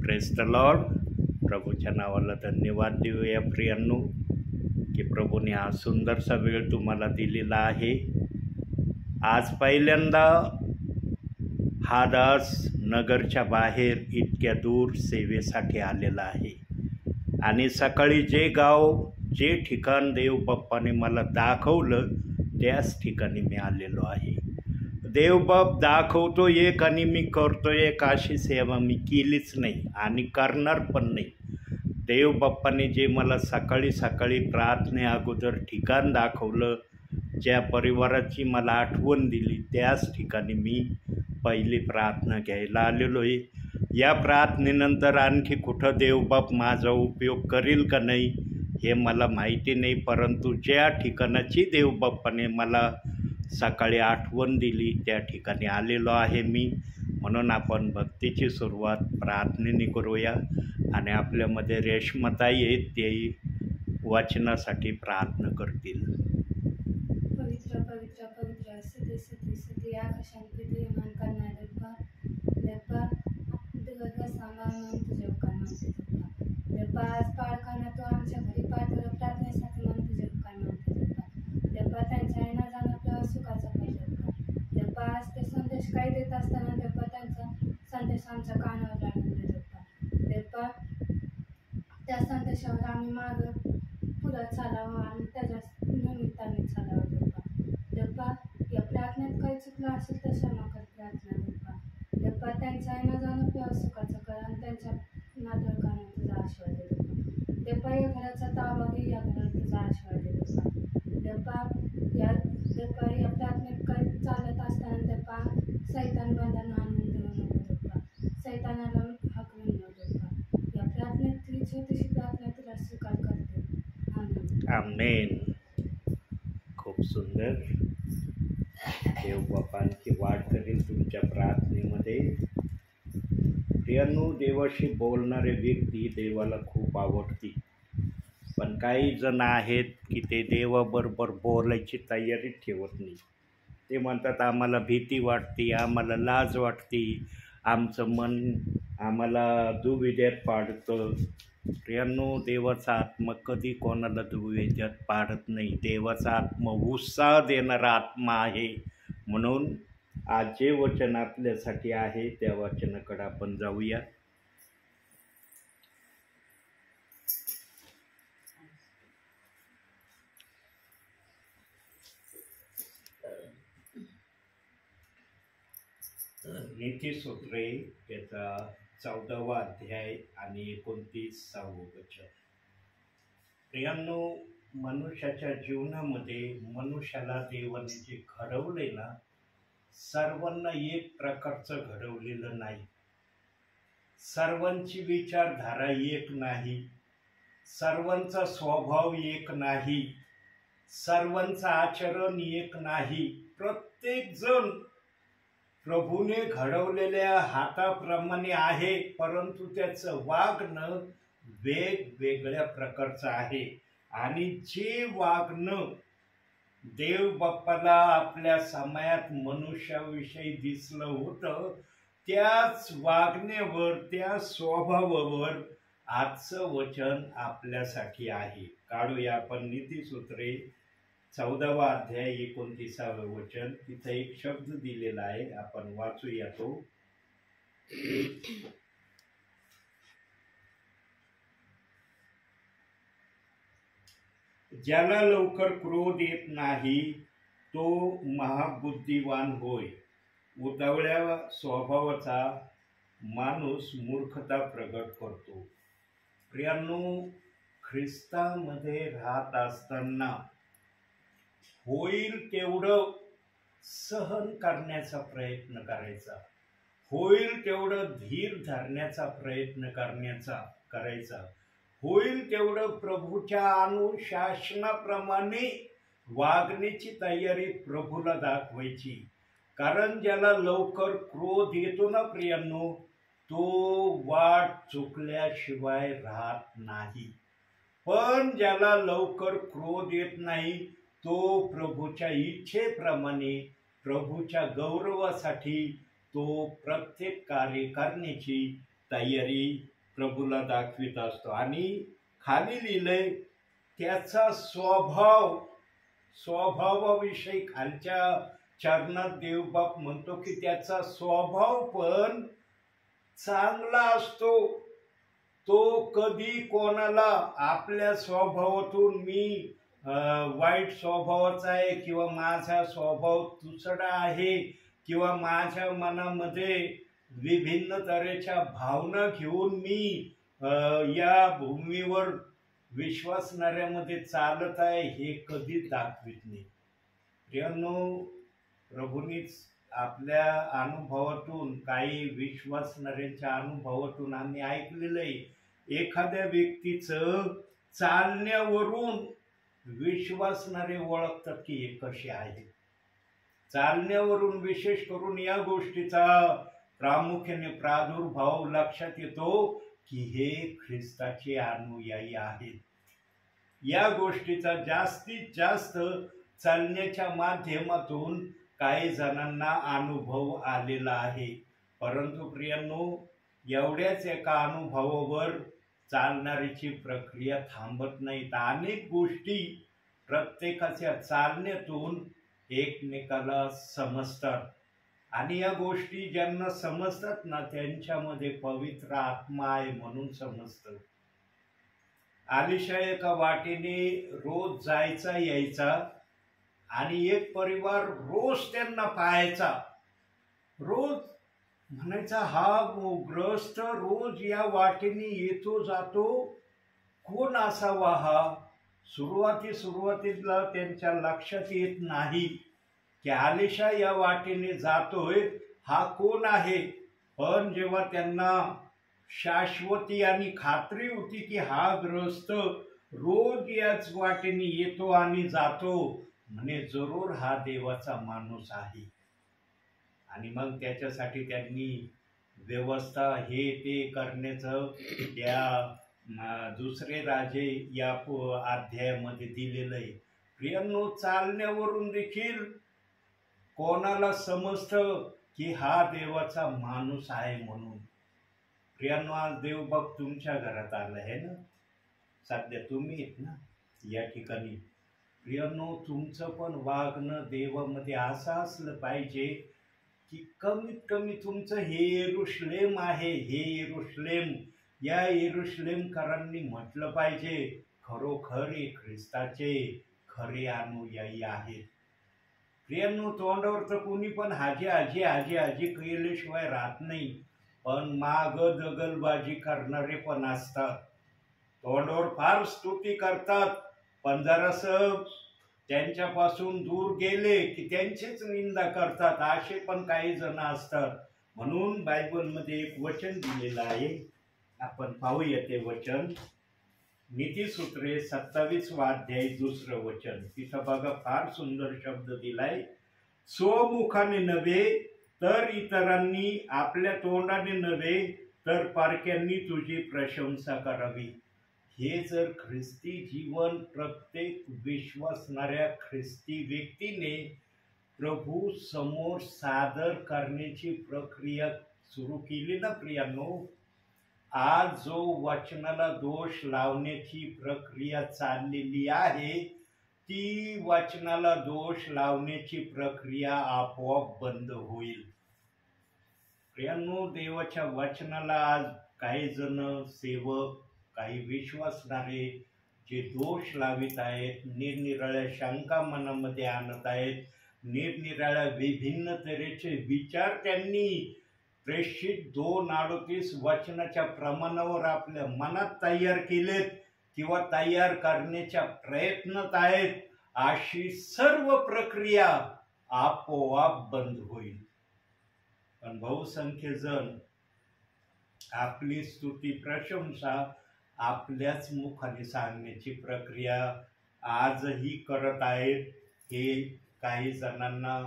Praise the Lord. प्रभूच्या नावाला धन्यवाद देऊया प्रियांनो, की प्रभूने हा सुंदरसा वेळ तुम्हाला दिलेला आहे. आज पहिल्यांदा हा दास नगरच्या बाहेर इतक्या दूर सेवेसाठी आलेला आहे आणि सकाळी जे गाव जे ठिकाण देव बाप्पाने मला दाखवलं त्याच ठिकाणी मी आलेलो आहे. देवबाप दाखवतो एक आणि मी करतो एक, अशी सेवा मी केलीच नाही आणि करणार पण नाही. देवबाप्पाने जे मला सकाळी सकाळी प्रार्थने अगोदर ठिकाण दाखवलं, ज्या परिवाराची मला आठवण दिली त्याच ठिकाणी मी पहिली प्रार्थना घ्यायला आलेलो आहे. या प्रार्थनेनंतर आणखी कुठं देवबाप माझा उपयोग करील का नाही हे मला माहिती नाही, परंतु ज्या ठिकाणाची देवबाप्पाने मला सकाळी आठवण दिली त्या ठिकाणी आलेलो आहे मी. म्हणून आपण भक्तीची सुरुवात प्रार्थनेने करूया आणि आपल्यामध्ये रेश्माताई आहेत, तेही वाचनासाठी प्रार्थना करतील. पवित्र पवित्र पवित्र सती सती सती आकाशांत विद्यमान करणारे देवा दिवस सांभाळून तुझे उपकार मानते देवा. आज पाळकांना तू आमच्या घरी पाठवलं प्रार्थनेसाठी म्हणून तुझे उपकार मानते देवा. त्यांच्या येणं जाणं आपल्या सुखाचा पाहिजे देवा. आज ते संदेश काही देत असताना देवा त्यांचा संदेश आमच्या कानावर लागून दे देवा. त्या संदेशावर आम्ही मागं पुढं चालावं आणि त्याच्या निमित्ताने चालावं देवा. देवा या प्रार्थनेत काही चुकलं असेल तर क्षमा कर प्रार्थना देवा. देवा त्यांच्या येणं जाणं आपल्या सुखाचं कर आणि त्यांच्या नातेवाईकांना तुझा आशीर्वाद दे देवा. देवा या घराचा ताबा घे, या घराला तुझा आशीर्वाद दे देवा. देवा या प्रार्थनेत काही चालत असताना देवा सैतान बंधन आणून देऊ नको देवा. सैतानाला हकलून देऊ देवा. या प्रार्थनेत ती छोटीशी प्रार्थना तुला स्वीकार करते. आमेन. खूप सुंदर. देवबापांची वाढ करेल तुमच्या प्रार्थनेमध्ये. प्रियांनो, देवाशी बोलणारे व्यक्ती देवाला खूप आवडती, पण काही जण आहेत की ते देवाबरोबर बोलायची तयारी ठेवत नाही. ते म्हणतात आम्हाला भीती वाटते, आम्हाला लाज वाटते, आमचं मन आम्हाला दुविध्यात पाडतं. प्रियांनो, देवाचा आत्मा कधी कोणाला दुविध्यात पाडत नाही. देवाचा आत्मा उत्साह देणारा आत्मा आहे. म्हणून आज जे वचन आपल्यासाठी आहे त्या वचनाकडे आपण जाऊया. नीतिसूत्रे याचा 14वा अध्याय आणि 29वे वचन. प्रियांनो, मनुष्याच्या जीवनामध्ये मनुष्याला देवाने जे घडवले ना, सर्वांना एक प्रकारचं घडवलेलं नाही. सर्वांची विचारधारा एक नाही, सर्वांचा स्वभाव एक नाही, सर्वांचं आचरण एक नाही. प्रत्येक जण प्रभूने घडवलेल्या हाताप्रमाणे आहे, परंतु त्याचं वागणं वेगवेगळ्या प्रकारचं आहे. आणि जे वागणं देव बाप्पाला आपल्या समयात मनुष्याविषयी दिसलं होतं, त्याच वागण्यावर त्या स्वभावावर आजचं वचन आपल्यासाठी आहे. काढूया आपण नीतिसूत्रे 14वा अध्याय 29वे वचन. तिथं एक शब्द दिलेला आहे, आपण वाचूया तो. ज्याला लवकर क्रोध येत नाही तो महाबुद्धिवान होय. उतावळ्या स्वभावाचा माणूस मूर्खता प्रगट करतो. प्रियांनो, ख्रिस्तामध्ये राहत असताना होईल तेवढं सहन करण्याचा प्रयत्न करायचा, होईल तेवढं धीर धरण्याचा प्रयत्न करायचा, होईल तेवढं प्रभूच्या अनुशासनाप्रमाणे वागण्याची तयारी प्रभूला दाखवायची. कारण ज्याला लवकर क्रोध येतो ना प्रियांनो, तो वाट चुकल्याशिवाय राहत नाही. पण ज्याला लवकर क्रोध येत नाही तो प्रभूच्या इच्छेप्रमाणे प्रभूच्या गौरवासाठी तो प्रत्येक कार्य करण्याची तयारी प्रभूला दाखवित असतो. आणि खाली लिहिलंय त्याचा स्वभावाविषयी खालच्या चरणात देवबाप म्हणतो की त्याचा स्वभाव पण चांगला असतो. तो कधी कोणाला आपल्या स्वभावातून मी वाईट स्वभावाचा आहे किंवा माझा स्वभाव तुसडा आहे किंवा माझ्या मनामध्ये विभिन्न तऱ्हेच्या भावना घेऊन मी या भूमीवर विश्वासणाऱ्यामध्ये चालत आहे हे कधीच दाखवित नाही. प्रियांनो, प्रभूंनीच आपल्या अनुभवातून काही विश्वासणाऱ्यांच्या अनुभवातून आम्ही ऐकलेलं आहे. एखाद्या व्यक्तीचं चालण्यावरून विश्वासणारे ओळखतात की हे कसे आहे. चालण्यावरून विशेष करून या गोष्टीचा प्रामुख्याने प्रादुर्भाव लक्षात येतो की हे ख्रिस्ताचे अनुयायी आहेत. या गोष्टीचा जास्तीत जास्त चालण्याच्या माध्यमातून काही जणांना अनुभव आलेला आहे. परंतु प्रियांनो, एवढ्याच एका अनुभवावर चालणारीची प्रक्रिया थांबत नाहीत. अनेक गोष्टी प्रत्येकाच्या चालण्यातून एकमेकाला समजतात आणि या गोष्टी ज्यांना समजतात ना त्यांच्यामध्ये पवित्र आत्मा आहे म्हणून समजतं. अलिशा एका वाटेने रोज जायचा यायचा आणि एक परिवार रोज त्यांना पाहायचा. रोज म्हणायचा हा ग्रस्त रोज या वाटेने येतो जातो, कोण असावा हा. सुरुवातीला त्यांच्या लक्षात येत नाही की अलिशा या वाटेने जातोय हा कोण आहे. पण जेव्हा त्यांना शाश्वती आणि खात्री होती की हा ग्रस्त रोज याच वाटेने येतो आणि जातो, म्हणे जरूर हा देवाचा माणूस आहे. आणि मग त्याच्यासाठी त्यांनी व्यवस्था हे ते करण्याचं त्या दुसरे राजे या अध्यायामध्ये दिलेलं आहे. प्रियांनो, चालण्यावरून देखील कोणाला समजतं की हा देवाचा माणूस आहे म्हणून. प्रियांनो, आज देवबाप तुमच्या घरात आला आहे ना, सध्या तुम्ही आहेत ना या ठिकाणी. प्रियांनो, तुमचं पण वागणं देवामध्ये असं असलं पाहिजे की कमीत कमी तुमचं हे येरुशलेम आहे, हे येरुशलेम, या येरुशलेमकरांनी म्हटलं पाहिजे खरोखर हे ख्रिस्ताचे खरे अनुयायी आहेत. प्रियांनो, तोंडावर तर कोणी पण हाजी आजी आजी आजी केल्याशिवाय राहत नाही, पण माग दगलबाजी करणारे पण असतात. तोंडावर फार स्तुती करतात, पण जरासं त्यांच्यापासून दूर गेले की त्यांचीच निंदा करतात, असे पण काही जण असतात. म्हणून बायबलमध्ये एक वचन दिलेलं आहे, आपण पाहूया ते वचन. नीतिसूत्रे 27वा अध्याय 2रं वचन. तिथं बघा फार सुंदर शब्द दिलाय. स्वमुखाने नव्हे तर इतरांनी, आपल्या तोंडाने नव्हे तर पारक्यांनी तुझी प्रशंसा करावी. हे जर ख्रिस्ती जीवन प्रत्येक विश्वासणाऱ्या ख्रिस्ती व्यक्तीने प्रभू समोर सादर करण्याची प्रक्रिया सुरू केली ना प्रियांनो, आज जो वचनाला दोष लावण्याची प्रक्रिया चाललेली आहे ती वचनाला दोष लावण्याची प्रक्रिया आपोआप बंद होईल. प्रियांनो, देवाच्या वचनाला आज काही जण सेवक, काही विश्वासणारे जे दोष लावित आहेत, निरनिराळ्या शंका मनामध्ये आणत आहेत, निरनिराळ्या विभिन्न तऱ्हेचे विचार त्यांनी प्रेषित 2:38 वचनाच्या प्रमाणावर आपल्या मनात तयार केलेत किंवा तयार करण्याच्या प्रयत्नात आहेत. अशी सर्व प्रक्रिया आपोआप बंद होईल. पण बहुसंख्य जण आपली स्तुती प्रशंसा आपल्याच मुखाने सांगण्याची प्रक्रिया आजही करत आहेत. हे काही जणांना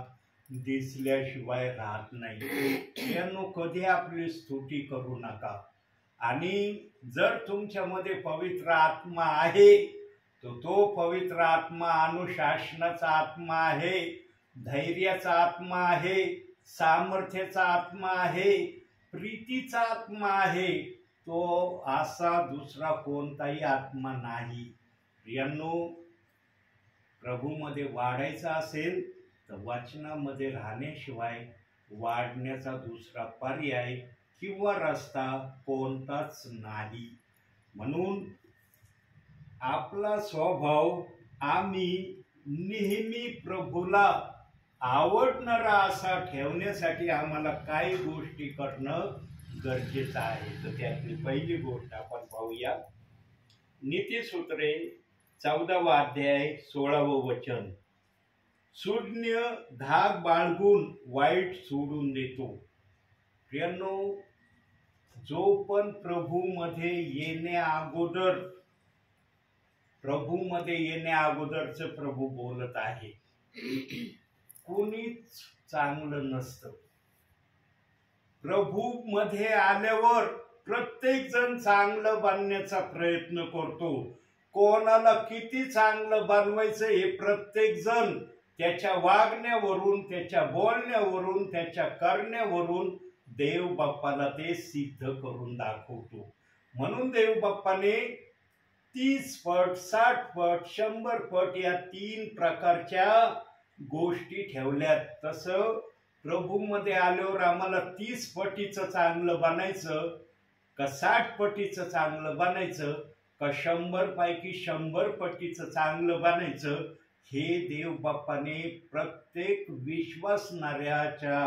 दिसल्याशिवाय राहत नाही. त्यांनो, कधी आपली स्तुती करू नका. आणि जर तुमच्यामध्ये पवित्र आत्मा आहे तर तो पवित्र आत्मा अनुशासनाचा आत्मा आहे, धैर्याचा आत्मा आहे, सामर्थ्याचा आत्मा आहे, प्रीतीचा आत्मा आहे, तो असा दुसरा कोणताही आत्मा नाही. प्रियांनो, प्रभूमध्ये वाढायचं असेल तर वचनामध्ये राहण्याशिवाय वाढण्याचा दुसरा पर्याय किंवा रस्ता कोणताच नाही. म्हणून आपला स्वभाव आम्ही नेहमी प्रभूला आवडणारा असा ठेवण्यासाठी आम्हाला काही गोष्टी करणं गरजेचं आहे. तर त्यातली पहिली गोष्ट आपण पाहूया. नीतिसूत्रे 14वा अध्याय 16वं वचन. शून्य धाक बाळगून वाईट सोडून देतो. प्रियांनो, जो पण प्रभूमध्ये येण्याअगोदरच प्रभू बोलत आहे. कोणीच चांगलं नसतं. प्रभू मध्ये आल्यावर प्रत्येक जण चांगलं बनण्याचा प्रयत्न करतो. कोणाला किती चांगलं बनवायचं हे प्रत्येक जण त्याच्या वागण्यावरून, त्याच्या बोलण्यावरून, त्याच्या करण्यावरून देव बाप्पाला ते सिद्ध करून दाखवतो. म्हणून देव बाप्पाने 30 पट, 60 पट, 100 पट या 3 प्रकारच्या गोष्टी ठेवल्यात. तसं प्रभूमध्ये आल्यावर आम्हाला 30 पटीचं चांगलं बनायचं का 60 पटीचं चांगलं बनायचं का 100 पैकी 100 पटीचं चांगलं बनायचं, हे देव बाप्पाने प्रत्येक विश्वासणाऱ्याच्या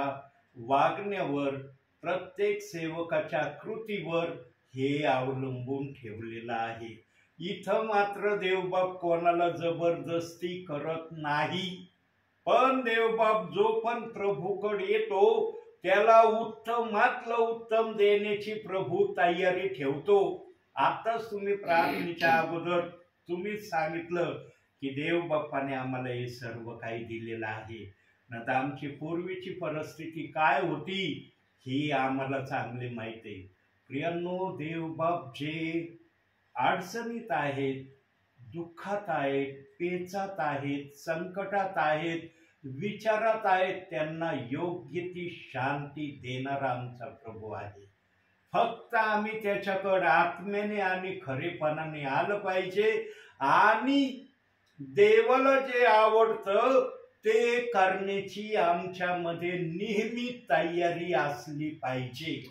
वागण्यावर, प्रत्येक सेवकाच्या कृतीवर हे अवलंबून ठेवलेलं आहे. इथं मात्र देवबाप कोणाला जबरदस्ती करत नाही. पण देवबाप जो पण प्रभूकडे येतो त्याला उत्तमातलं उत्तम देण्याची प्रभू तयारी ठेवतो. आताच तुम्ही प्रार्थनेच्या अगोदर तुम्हीच सांगितलं की देव बाप्पाने आम्हाला हे सर्व काही दिलेलं आहे. नंतर आमची पूर्वीची परिस्थिती काय होती ही आम्हाला चांगली माहिती आहे. प्रियांनो, देवबाप जे अडचणीत आहेत, दुःखात आहेत, पेचात आहेत, संकटात आहेत, विचारात आहेत, त्यांना योग्य ती शांती देणारा आमचा प्रभू आहे. फक्त आम्ही त्याच्याकडे आत्म्याने आणि खरेपणाने आलं पाहिजे आणि देवाला जे आवडतं ते करण्याची आमच्यामध्ये नेहमी तयारी असली पाहिजे.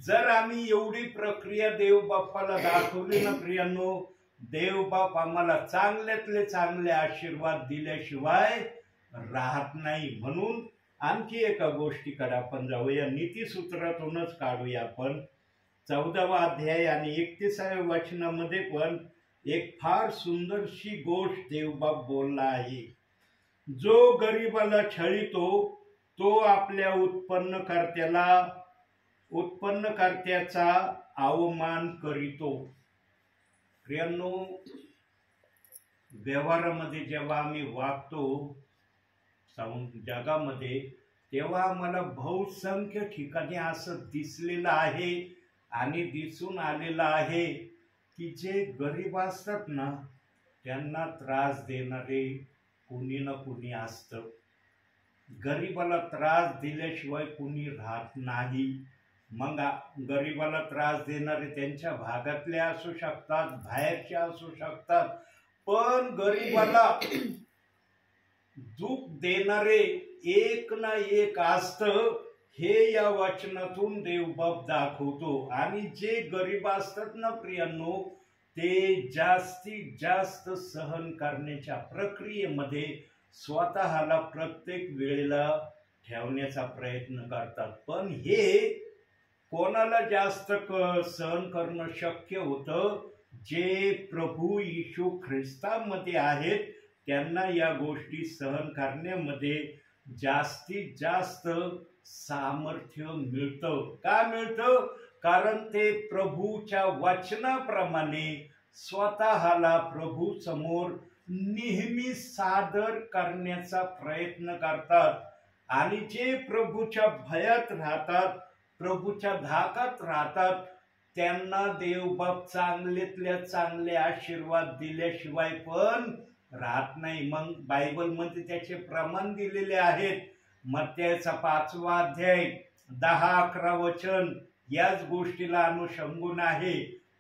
जर आम्ही एवढी प्रक्रिया देव बाप्पाला दाखवली ना प्रियांनो, देव बाप आम्हाला चांगल्यातले चांगले आशीर्वाद दिल्याशिवाय राहत नाही. म्हणून आणखी एका गोष्टीकडे आपण जाऊया. नीतिसूत्रातूनच काढूया आपण 14वा अध्याय आणि 31व्या वचनामध्ये पण एक फार सुंदरशी गोष्ट देवबाप बोलला आहे. जो गरीबाला छळीतो तो आपल्या उत्पन्नकर्त्याचा अवमान करीतो. प्रियांनो, व्यवहारामध्ये जेव्हा आम्ही वागतो जगामध्ये, तेव्हा आम्हाला बहुसंख्य ठिकाणी असं दिसलेलं आहे आणि दिसून आलेलं आहे की जे गरीब असतात ना त्यांना त्रास देणारे कुणी ना कुणी असतं. गरीबाला त्रास दिल्याशिवाय कुणी राहत नाही. मग गरीबाला त्रास देणारे त्यांच्या भागातले असू शकतात, बाहेरचे असू शकतात, पण गरीबाला दुःख देणारे एक ना एक असतं. हे या वचनातून देवबाप दाखवतो. आणि जे गरीब असतात ना प्रियांनो, ते जास्तीत जास्त सहन करण्याच्या प्रक्रियेमध्ये स्वतःला प्रत्येक वेळेला ठेवण्याचा प्रयत्न करतात. पण हे कोणाला जास्त सहन करणं शक्य होतं, जे प्रभू येशू ख्रिस्तामध्ये आहेत त्यांना या गोष्टी सहन करण्यामध्ये जास्तीत जास्त सामर्थ्य मिळतं. का मिळतं? कारण ते प्रभूच्या वचनाप्रमाणे स्वतःला प्रभू समोर नेहमी सादर करण्याचा प्रयत्न करतात. आणि जे प्रभूच्या भयात राहतात, प्रभूच्या धाकात राहतात, त्यांना देवबाप चांगल्यातल्या चांगले आशीर्वाद दिल्याशिवाय पण राहत नाही. मग बायबलमध्ये त्याचे प्रमाण दिलेले आहेत. मत्थ्याचा 5वा अध्याय 10-11 वचन याच गोष्टीला अनुषंगून आहे.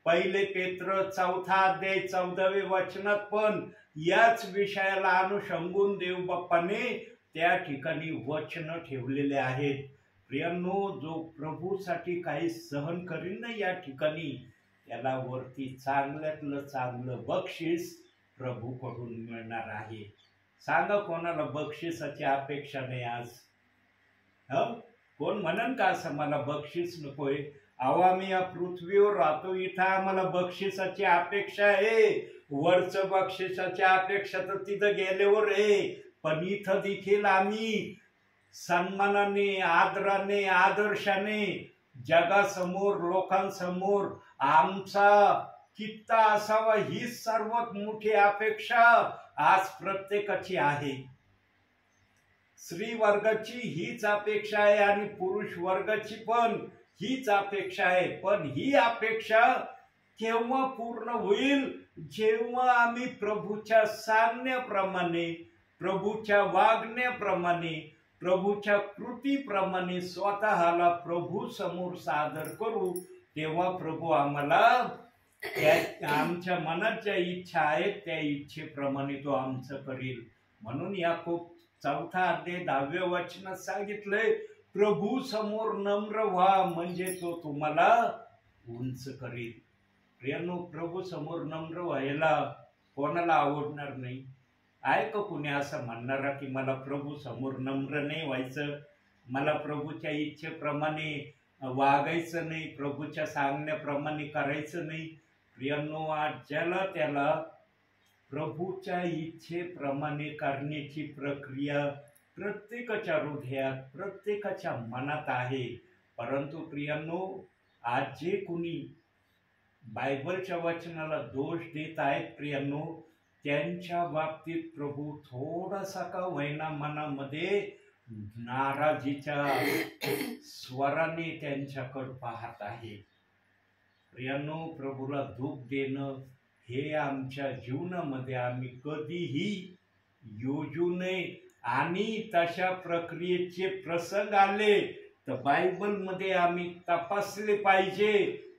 1 पेत्र 4 अध्याय 14 वचनात पण याच विषयाला अनुषंगून देव बाप्पाने त्या ठिकाणी वचन ठेवलेले आहेत. प्रियांनो, जो प्रभूसाठी काही सहन करीन ना या ठिकाणी, त्याला वरती चांगल्यातलं चांगलं बक्षीस प्रभूकडून मिळणार आहे. सांगा, कोणाला बक्षिसाची अपेक्षा नाही आज? कोण म्हणन का असं मला बक्षीस नकोय? आम्ही या पृथ्वीवर राहतो, इथं आम्हाला बक्षिसाची अपेक्षा आहे. वरचं बक्षिसाची अपेक्षा तर तिथं गेल्यावर आहे, पण इथं देखील आम्ही सन्मानाने, आदराने, आदर्शाने जगासमोर, लोकांसमोर आमचा कित्ता असावा, ही सर्वात मोठी अपेक्षा आज प्रत्येकाची आहे. स्त्री वर्गाची हीच अपेक्षा आहे आणि पुरुष वर्गाची पण हीच अपेक्षा आहे. पण ही अपेक्षा केव्हा पूर्ण होईल? जेव्हा आम्ही प्रभूच्या सांगण्याप्रमाणे, प्रभूच्या वागण्याप्रमाणे, प्रभूच्या कृतीप्रमाणे स्वतःला प्रभू समोर सादर करू, तेव्हा प्रभू आम्हाला आमच्या मनात ज्या इच्छा आहेत त्या इच्छेप्रमाणे तो आमचं करील. म्हणून याकोब 4 अध्याय 10व्या वचनात सांगितलंय, प्रभू समोर नम्र व्हा, म्हणजे तो तुम्हाला उंच करील. प्रियांनो, प्रभू समोर नम्र व्हायला कोणाला आवडणार नाही? आहे का कुणी असं म्हणणारा की मला प्रभू समोर नम्र नाही व्हायचं, मला प्रभूच्या इच्छेप्रमाणे वागायचं नाही, प्रभूच्या सांगण्याप्रमाणे करायचं नाही? प्रियांनो, आज ज्याला त्याला प्रभूच्या इच्छेप्रमाणे करण्याची प्रक्रिया प्रत्येकाच्या हृदयात, प्रत्येकाच्या मनात आहे. परंतु प्रियांनो, आज जे कुणी बायबलच्या वचनाला दोष देत आहेत, प्रियांनो, त्यांच्या बाबतीत प्रभू थोडासा का होईना मनामध्ये नाराजीच्या स्वराने त्यांच्याकडे पाहत आहे. प्रियांनो, प्रभूला दुःख देणं हे आमच्या जीवनामध्ये आम्ही कधीही योजू नये. आणि तशा प्रक्रियेचे प्रसंग आले तर बायबलमध्ये आम्ही तपासले पाहिजे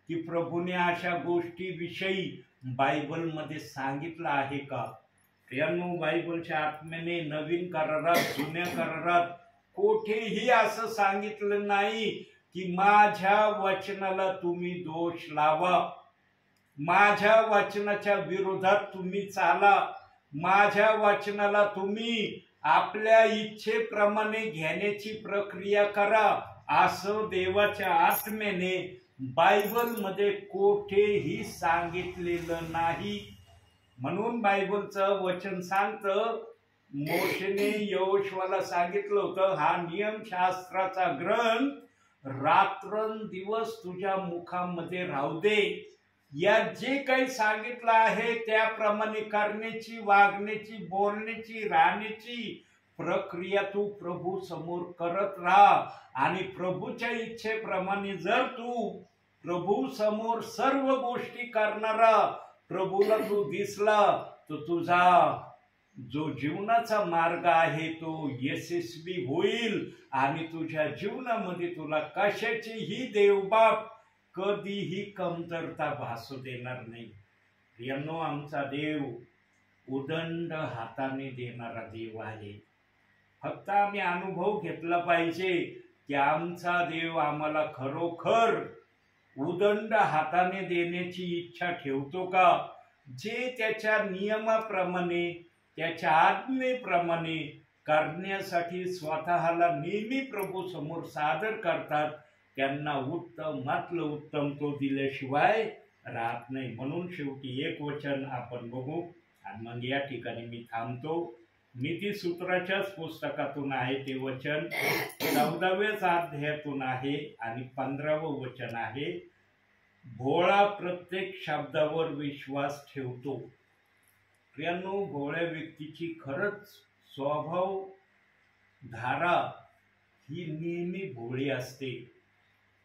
की प्रभूने अशा गोष्टीविषयी बायबलमध्ये सांगितलं आहे का? प्रियांनो, बायबलच्या आत्म्याने नवीन करारात, जुन्या करारात कोठेही असं सांगितलं नाही की माझ्या वचनाला तुम्ही दोष लावा, माझ्या वचनाच्या विरोधात तुम्ही चाला, माझ्या वचनाला तुम्ही आपल्या इच्छेप्रमाणे घेण्याची प्रक्रिया करा, असं देवाच्या आत्म्याने बायबलमध्ये कोठेही सांगितलेलं नाही. म्हणून बायबलचं वचन सांगतं, मोशेने यहोशूआला सांगितलं होतं, हा नियमशास्त्राचा ग्रंथ रात्रंदिवस तुझ्या मुखामध्ये राहू दे. यात जे काही सांगितलं आहे त्याप्रमाणे करण्याची, वागण्याची, बोलण्याची, राहण्याची प्रक्रिया तू प्रभू समोर करत राहा. आणि प्रभूच्या इच्छेप्रमाणे जर तू प्रभू समोर सर्व गोष्टी करणारा प्रभूला तू दिसला, तर तुझा जो जीवनाचा मार्ग आहे तो यशस्वी होईल आणि तुझ्या जीवनामध्ये तुला कशाचीही देवबाप कधीही कमतरता भासू देणार नाही. प्रियांनो, आमचा देव उदंड हाताने देणारा देव आहे. फक्त आम्ही अनुभव घेतला पाहिजे की आमचा देव आम्हाला खरोखर उदंड हाताने देण्याची इच्छा ठेवतो का? जे त्याच्या नियमाप्रमाणे, त्याच्या आज्ञेप्रमाणे करण्यासाठी स्वतःला नेहमी प्रभू समोर सादर करतात, त्यांना उत्तमातलं उत्तम तो दिल्याशिवाय राहत नाही. म्हणून शेवटी एक वचन आपण बघू आणि मग या ठिकाणी मी थांबतो. नीतिसूत्राच्याच पुस्तकातून आहे ते वचन, 14व्या अध्यायातून आहे आणि 15वं वचन आहे. भोळा प्रत्येक शब्दावर विश्वास ठेवतो. प्रियांनो, भोळ्या व्यक्तीची खरंच स्वभाव धारा ही नेहमी भोळी असते.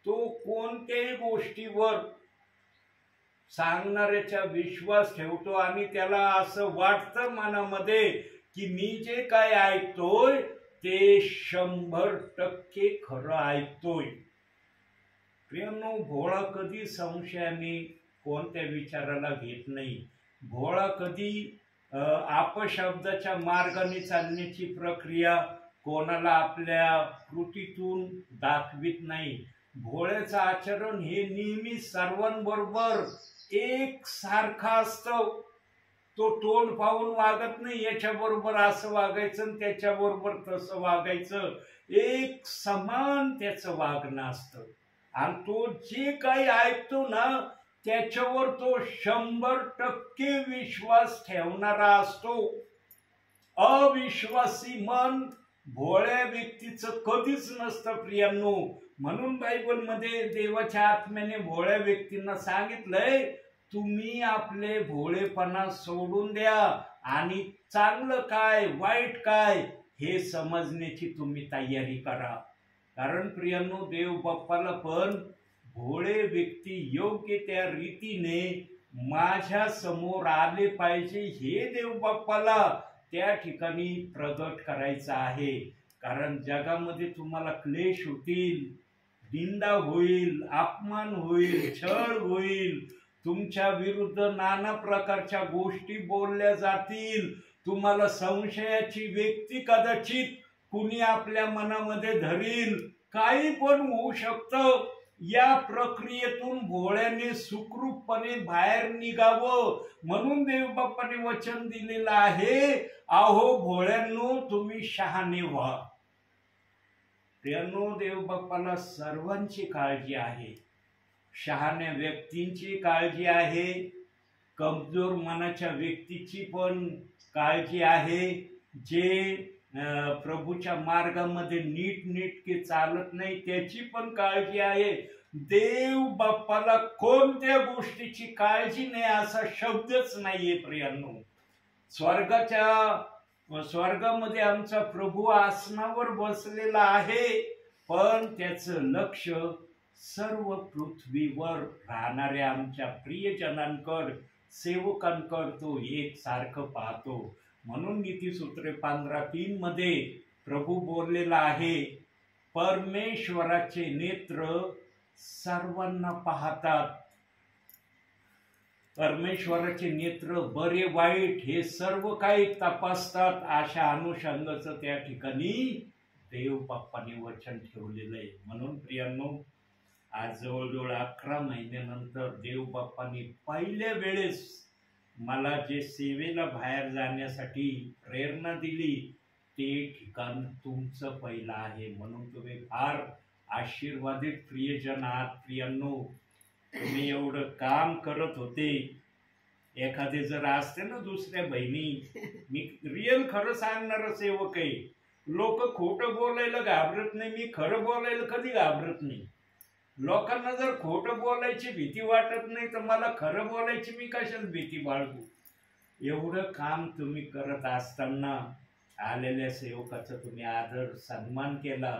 तो कोणत्याही गोष्टीवर सांगणाऱ्याचा विश्वास ठेवतो आणि त्याला असं वाटतं मनामध्ये की मी जे काय ऐकतोय ते 100% खरं ऐकतोय. प्रियांनो, भोळा कधी संशयाने कोणत्या विचाराला घेत नाही. भोळा कधी अपशब्दाच्या मार्गाने चालण्याची प्रक्रिया कोणाला आपल्या कृतीतून दाखवित नाही. भोळ्याचं आचरण हे नेहमी सर्वांबरोबर एक सारखं असतं. तो तोंड पाहून वागत नाही, याच्याबरोबर असं वागायचं आणि त्याच्याबरोबर तसं वागायचं. एक समान त्याचं वागणं असतं आणि तो जे काही ऐकतो ना त्याच्यावर तो 100% विश्वास ठेवणारा असतो. अविश्वासी मन भोळ्या व्यक्तीचं कधीच नसतं प्रियांनो. म्हणून बायबलमध्ये देवाच्या आत्म्याने भोळ्या व्यक्तींना सांगितलंय, तुम्ही आपले भोळेपणा सोडून द्या आणि चांगलं काय वाईट काय हे समजण्याची तुम्ही तयारी करा. कारण प्रियांनो, देव बाप्पाला पण भोळे व्यक्ती योग्य त्या रीतीने माझ्या समोर आले पाहिजे हे देव बाप्पाला त्या ठिकाणी प्रगट करायचं आहे. कारण जगामध्ये तुम्हाला क्लेश होतील, निंदा होईल, अपमान होईल, छळ होईल, तुमच्या विरुद्ध नाना प्रकारच्या गोष्टी बोलल्या जातील. तुम्हाला संशयाची व्यक्ती कदाचित कुणी आपल्या मनामध्ये धरील, काही पण होऊ शकतं. या प्रक्रियेतून भोळ्याने सुखरूपपणे बाहेर निघावं म्हणून देवबाप्पाने वचन दिलेलं आहे, अहो भोळ्यांनो तुम्ही शहाणे व्हा. प्रियांनो, देवबाप्पाला सर्वांची काळजी आहे. शहाण्या व्यक्तींची काळजी आहे, कमजोर मनाच्या व्यक्तीची पण काळजी आहे, जे प्रभूच्या मार्गामध्ये नीटनेटके चालत नाही त्याची पण काळजी आहे. देव बाप्पाला कोणत्या गोष्टीची काळजी नाही असा शब्दच नाहीये प्रियांनो. स्वर्गामध्ये आमचा प्रभू आसनावर बसलेला आहे, पण त्याचं लक्ष सर्व पृथ्वीवर राहणाऱ्या आमच्या प्रियजनांकडे, सेवकांकडे तो एक सारखं पाहतो. म्हणून नीतिसूत्रे 15:3 मध्ये प्रभू बोललेला आहे, परमेश्वराचे नेत्र सर्वांना पाहतात. परमेश्वराचे नेत्र बरे वाईट हे सर्व काही तपासतात. अशा अनुषंगाचं त्या ठिकाणी देव बाप्पाने वचन ठेवलेलं आहे. म्हणून प्रियांनो, आज जवळजवळ 11 महिन्यानंतर देव बाप्पाने पहिल्या वेळेस मला जे सेवेला बाहेर जाण्यासाठी प्रेरणा दिली ते ठिकाण तुमचं पहिलं आहे. म्हणून तुम्ही फार आशीर्वादित प्रियजन आहात. प्रियांनो, तुम्ही एवढं काम करत होते. एखादे जर असते ना दुसऱ्या बहिणी, मी रिअल खरं सांगणारं सेवक आहे. लोक खोटं बोलायला घाबरत नाही, मी खरं बोलायला कधी घाबरत नाही. लोकांना जर खोटं बोलायची भीती वाटत नाही तर मला खरं बोलायची मी कशाला भीती बाळगू. एवढं काम तुम्ही करत असताना आलेल्या सेवकाचा तुम्ही आदर सन्मान केला.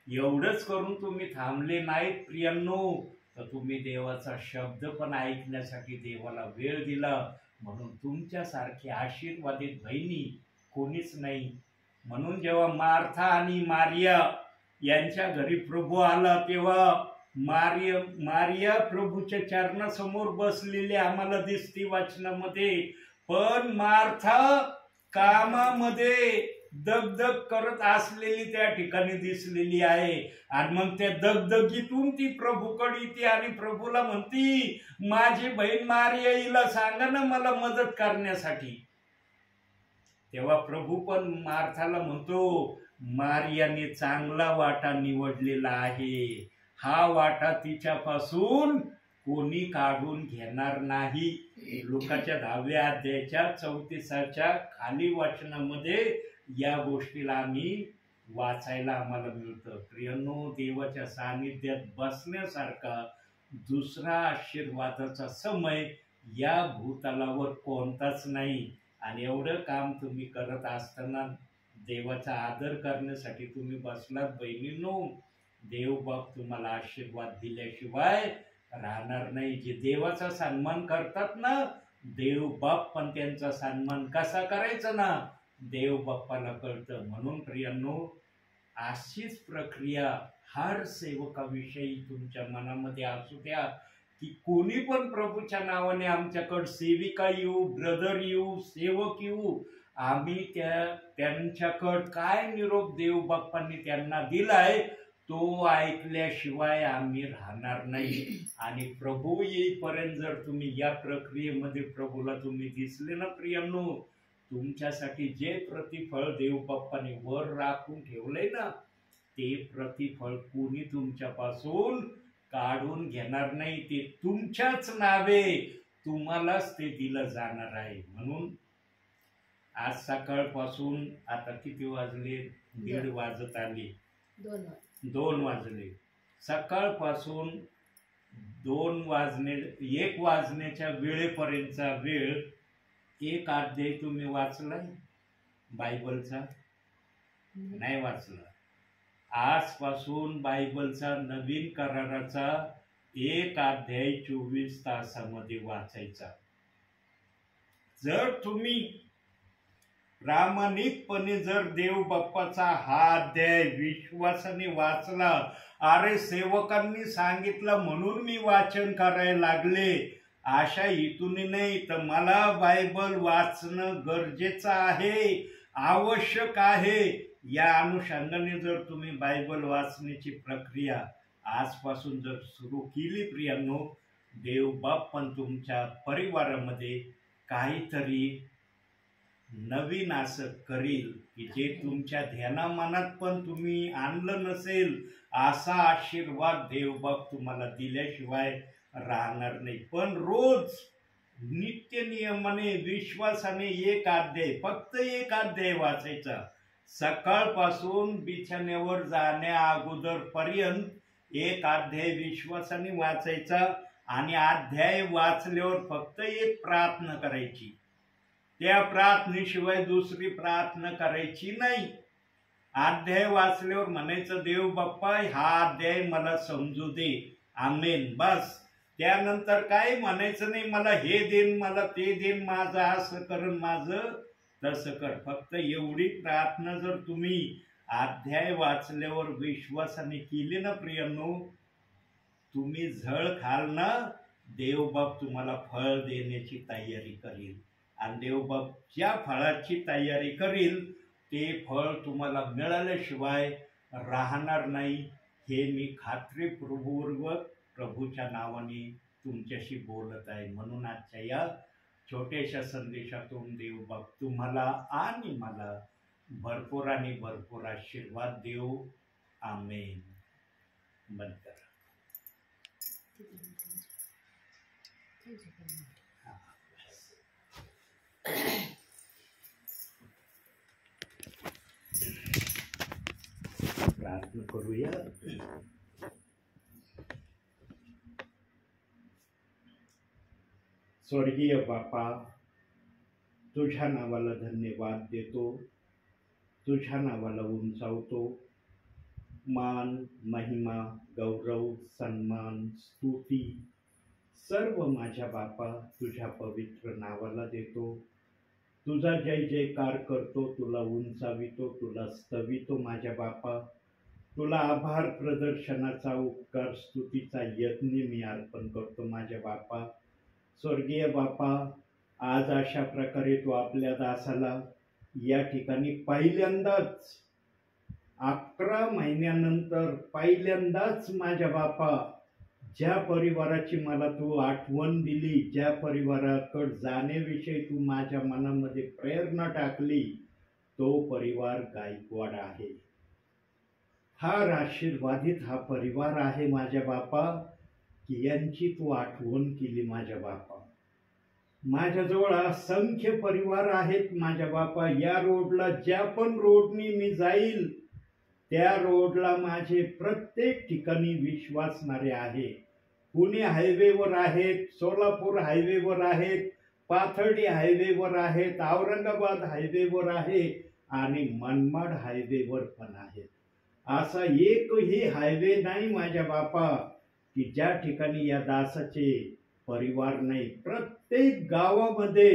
एवढंच करून तुम्ही थांबले नाहीत प्रियांनो, तर तुम्ही देवाचा शब्द पण ऐकण्यासाठी देवाला वेळ दिला. म्हणून तुमच्यासारखी आशीर्वादित बहिणी कोणीच नाही. म्हणून जेव्हा मार्था आणि मारिया यांच्या घरी प्रभू आला तेव्हा मारिया प्रभूच्या चरणासमोर बसलेली आम्हाला दिसती वाचनामध्ये, पण मार्था कामामध्ये दगदग करत असलेली त्या ठिकाणी दिसलेली आहे. आणि मग त्या दगदगीतून ती प्रभूकडे येते आणि प्रभूला म्हणती, माझी बहीण मारिया हिला सांगा ना मला मदत करण्यासाठी. तेव्हा प्रभू पण मार्थाला म्हणतो, मारियाने चांगला वाटा निवडलेला आहे, हा वाटा तिच्यापासून कोणी काढून घेणार नाही. लुकाच्या 10व्या अध्यायाच्या 34च्या खाली वाचनामध्ये या गोष्टीला आम्ही वाचायला आम्हाला मिळतं. प्रियांनो, देवाच्या सानिध्यात बसण्यासारखा दुसरा आशीर्वादाचा समय या भूतलावर कोणताच नाही. आणि एवढं काम तुम्ही करत असताना देवाचा आदर करण्यासाठी तुम्ही बसलात बहिणींनो. देव बाप तुम्हाला आशीर्वाद दिल्याशिवाय राहणार नाही. जे देवाचा सन्मान करतात ना, देव बाप पण त्यांचा सन्मान कसा करायचा ना देव बाप्पाला कळतं. म्हणून प्रियांनो, अशीच प्रक्रिया हर सेवकाविषयी तुमच्या मनामध्ये असू द्या, की कोणी पण प्रभूच्या नावाने आमच्याकडे सेविका येऊ, ब्रदर येऊ, सेवक येऊ, आम्ही त्यांच्याकडे काय निरोप देव बाप्पांनी त्यांना दिलाय तो ऐकल्याशिवाय आम्ही राहणार नाही. आणि प्रभू येईपर्यंत जर तुम्ही या प्रक्रियेमध्ये प्रभूला तुम्ही दिसले ना प्रियांनो, तुमच्यासाठी जे प्रतिफळ देव बाप्पाने वर राखून ठेवलंय ना, ते प्रतिफळ कोणी तुमच्यापासून काढून घेणार नाही. ते तुमच्याच नावे तुम्हालाच ते दिलं जाणार आहे. म्हणून आज सकाळपासून आता किती वाजले? 1:30 वाजत आले, 2 वाजले. सकाळपासून 1 वाजण्याच्या वेळेपर्यंतचा वेळ एक अध्याय तुम्ही वाचलाय बायबलचा? नाही वाचला. आजपासून बायबलचा नवीन कराराचा एक अध्याय 24 तासामध्ये वाचायचा. जर तुम्ही प्रामाणिकपणे जर देव बाप्पाचा हा अध्याय विश्वासाने वाचला, अरे सेवकांनी सांगितलं म्हणून मी वाचन करायला लागले, अशा हेतूने नाही तर मला बायबल वाचणं गरजेचं आहे, आवश्यक आहे, या अनुषंगाने जर तुम्ही बायबल वाचण्याची प्रक्रिया आजपासून जर सुरू केली प्रियांनो, देव बाप्पा तुमच्या परिवारामध्ये काहीतरी नवीन असं करील की जे तुमच्या ध्यानामनात पण तुम्ही आणलं नसेल. असा आशीर्वाद देवबाप तुम्हाला दिल्याशिवाय राहणार नाही. पण रोज नित्य नियमाने विश्वासाने एक अध्याय, फक्त एक अध्याय वाचायचा. सकाळपासून बिछाण्यावर जाण्या अगोदर पर्यंत एक अध्याय विश्वासाने वाचायचा. आणि अध्याय वाचल्यावर फक्त एक प्रार्थना करायची. त्या प्रार्थनेशिवाय दुसरी प्रार्थना करायची नाही. अध्याय वाचल्यावर म्हणायचं, देव बाप्पा हा अध्याय मला समजू दे, आमेन, बस. त्यानंतर काय म्हणायचं नाही, मला हे देन, मला ते देन, माझं असं कर, माझं तसं कर. फक्त एवढी प्रार्थना जर तुम्ही अध्याय वाचल्यावर विश्वासाने केली ना प्रियांनो, तुम्ही झळ खाल ना, देवबाप तुम्हाला फळ देण्याची तयारी करील. आणि देवबाप ज्या फळाची तयारी करील ते फळ तुम्हाला मिळाल्याशिवाय राहणार नाही. हे मी खात्रीपूर्वक प्रभूच्या नावाने तुमच्याशी बोलत आहे. म्हणून आजच्या या छोट्याशा संदेशातून देवबाप तुम्हाला आणि मला भरपूर आणि भरपूर आशीर्वाद देव. आमेन. बंद करा. प्रार्थना करूया. स्वर्गीय बापा, तुझ्या नावाला धन्यवाद देतो, तुझ्या नावाला उंचावतो. मान, महिमा, गौरव, सन्मान, स्तुती सर्व माझ्या बापा तुझ्या पवित्र नावाला देतो. तुझा जय जयकार करतो, तुला उंचावितो, तुला स्तवितो माझ्या बापा. तुला आभार प्रदर्शनाचा, उपकार स्तुतीचा यज्ञ मी अर्पण करतो माझ्या बापा. स्वर्गीय बापा, आज अशा प्रकारे तू आपल्या दासाला या ठिकाणी पहिल्यांदाच 11 महिन्यानंतर पहिल्यांदाच माझ्या बापा ज्या परिवाराची मला तू आठवण दिली, ज्या परिवाराकडे जाण्याविषयी तू माझ्या मनामध्ये प्रेरणा टाकली, तो परिवार गायकवाड आहे. फार आशीर्वादित हा परिवार आहे माझ्या बापा, की यांची तू आठवण केली माझ्या बापा. माझ्याजवळ असंख्य परिवार आहेत माझ्या बापा. या रोडला ज्या पण रोडनी मी जाईल त्या रोडला माझे प्रत्येक ठिकाणी विश्वासणारे आहे. पुणे हायवेवर आहेत, सोलापूर हायवेवर आहेत, पाथर्डी हायवेवर आहेत, औरंगाबाद हायवेवर आहे आणि मनमाड हायवेवर पण आहेत. असा एकही हायवे नाही माझ्या बापा की ज्या ठिकाणी या दासाचे परिवार नाही. प्रत्येक गावामध्ये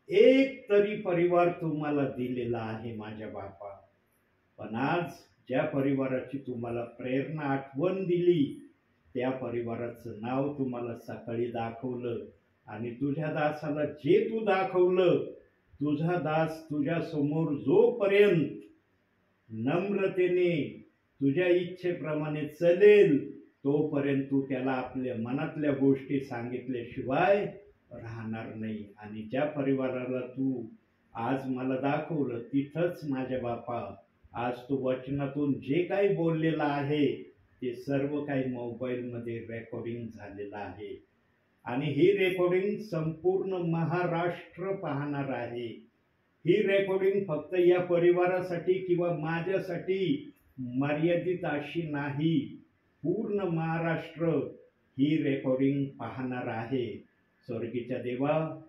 एक तरी परिवार तुम्हाला दिलेला आहे माझ्या बापा. पण आज ज्या परिवाराची तुम्हाला प्रेरणा आठवण दिली त्या परिवाराचं नाव तुम्हाला सकाळी दाखवलं आणि तुझ्या दासाला जे तू दाखवलं, तुझा दास तुझ्या समोर जोपर्यंत नम्रतेने तुझ्या इच्छेप्रमाणे चलेल तोपर्यंत तू त्याला आपल्या मनातल्या गोष्टी सांगितल्याशिवाय राहणार नाही. आणि ज्या परिवाराला तू आज मला दाखवलं तिथंच माझ्या बापा आज तू वचनातून जे काही बोललेलं आहे ते सर्व काही मोबाईलमध्ये रेकॉर्डिंग झालेलं आहे आणि ही रेकॉर्डिंग संपूर्ण महाराष्ट्र पाहणार आहे. ही रेकॉर्डिंग फक्त या परिवारासाठी किंवा माझ्यासाठी मर्यादित अशी नाही, पूर्ण महाराष्ट्र ही रेकॉर्डिंग पाहणार आहे. स्वर्गीच्या देवा,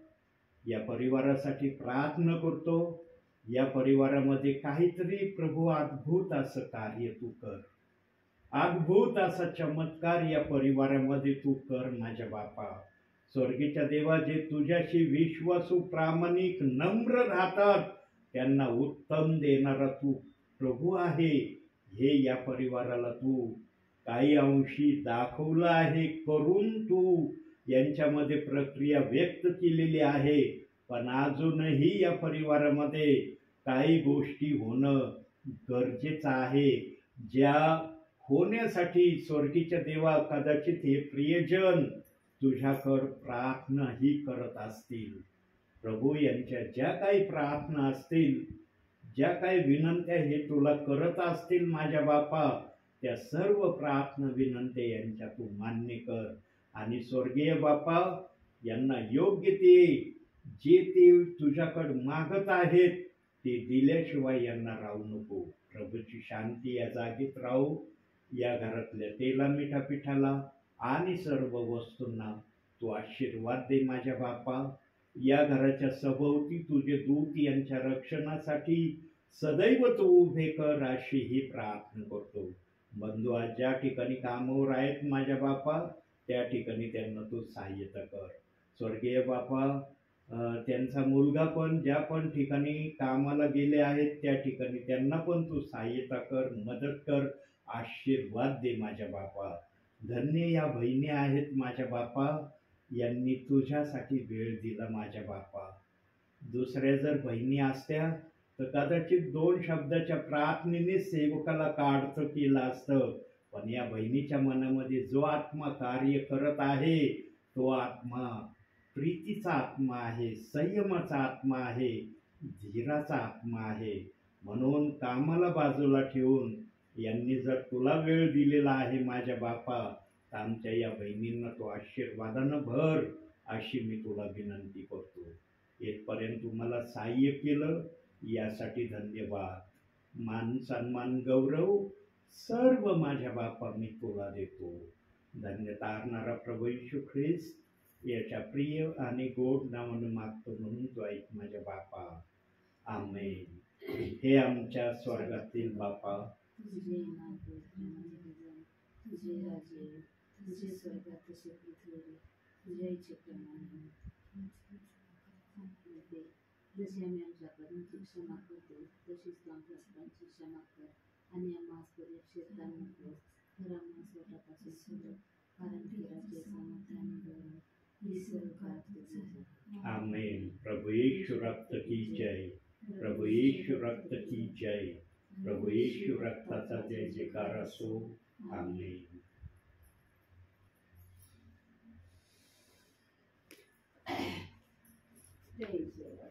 या परिवारासाठी प्रार्थना करतो. या परिवारामध्ये काहीतरी प्रभू अद्भुत असं कार्य तू कर, अद्भुत असा चमत्कार या परिवारामध्ये तू कर माझ्या बापा. स्वर्गीच्या देवा, जे तुझ्याशी विश्वासू प्रामाणिक नम्र राहतात त्यांना उत्तम देणारा तू प्रभू आहे. हे या परिवाराला तू काही अंशी दाखवलं आहे, करून तू यांच्यामध्ये प्रक्रिया व्यक्त केलेली आहे. पण अजूनही या परिवारामध्ये काही गोष्टी होणं गरजेचं आहे, ज्या होण्यासाठी स्वर्गीच्या देवा कदाचित हे प्रियजन तुझ्याकडं प्रार्थनाही करत असतील. प्रभू, यांच्या ज्या काही प्रार्थना असतील, ज्या काही विनंत्या हे तुला करत असतील माझ्या बापा, त्या सर्व प्रार्थना विनंत्या यांच्या तू मान्य कर. आणि स्वर्गीय बापा, यांना योग्य ते जे ते तुझ्याकडे मागत आहेत ते दिल्याशिवाय यांना राहू नको. प्रभूची शांती या जागेत राहू. या घरातल्या तेला मिठा पिठाला आणि सर्व वस्तूंना तू आशीर्वाद दे माझ्या बापा. या घराच्या सभोवती तुझे दूत यांच्या रक्षणासाठी सदैव तू उभे कर अशी ही प्रार्थना करतो. बंधू आज ज्या ठिकाणी कामावर आहेत माझ्या बापा, त्या ठिकाणी त्यांना तू सहाय्यता कर. स्वर्गीय बापा, त्यांचा मुलगा पण ज्या पण ठिकाणी कामाला गेले आहेत त्या ठिकाणी त्यांना पण तू सहाय्यता कर, मदत कर, आशीर्वाद दे माझ्या बापा. धन्य या बहिणी आहेत माझ्या बापा, यांनी तुझ्यासाठी वेळ दिला माझ्या बापा. दुसऱ्या जर बहिणी असत्या तर कदाचित 2 शब्दाच्या प्रार्थनेने सेवकाला काढतं केलं असतं. पण या बहिणीच्या मनामध्ये जो आत्मा कार्य करत आहे तो आत्मा प्रीतीचा आत्मा आहे, संयमाचा आत्मा आहे, धीराचा आत्मा आहे. म्हणून कामाला बाजूला ठेवून यांनी जर तुला वेळ दिलेला आहे माझ्या बापा, तर आमच्या या बहिणींना तो आशीर्वादानं भर अशी मी तुला विनंती करतो. इथपर्यंत तुम्हाला सहाय्य केलं यासाठी धन्यवाद. मान सन्मान गौरव सर्व माझ्या बापा मी तुला देतो. धन्य तारणारा प्रभू येशू ख्रिस्त याच्या प्रिय आणि गोड नावानं मागतो म्हणून तो ऐक माझ्या बापा. आमेन. हे आमच्या स्वर्गातील बापा, तुझे नाव तुझे राजे, तुझे स्वर्गात तसे पृथ्वीवर, तुझ्या इच्छेप्रमाणे जशी आम्ही आमच्याकडून क्षमा करतो तशीच तू आमच्या सर्वांची क्षमा कर. आणि आम्हाला परीक्षेत नको, तर आम्हाला स्वतःपासून सोडव, कारण की राज्य समाधान गौरव ही सर्व काळ तुझे आहे. आमेन. प्रभू येशू रक्त की जय, प्रभू येशू रक्त की जय, प्रभू येशू रक्ताचा जय जयकार असो. आमेन. जय जय.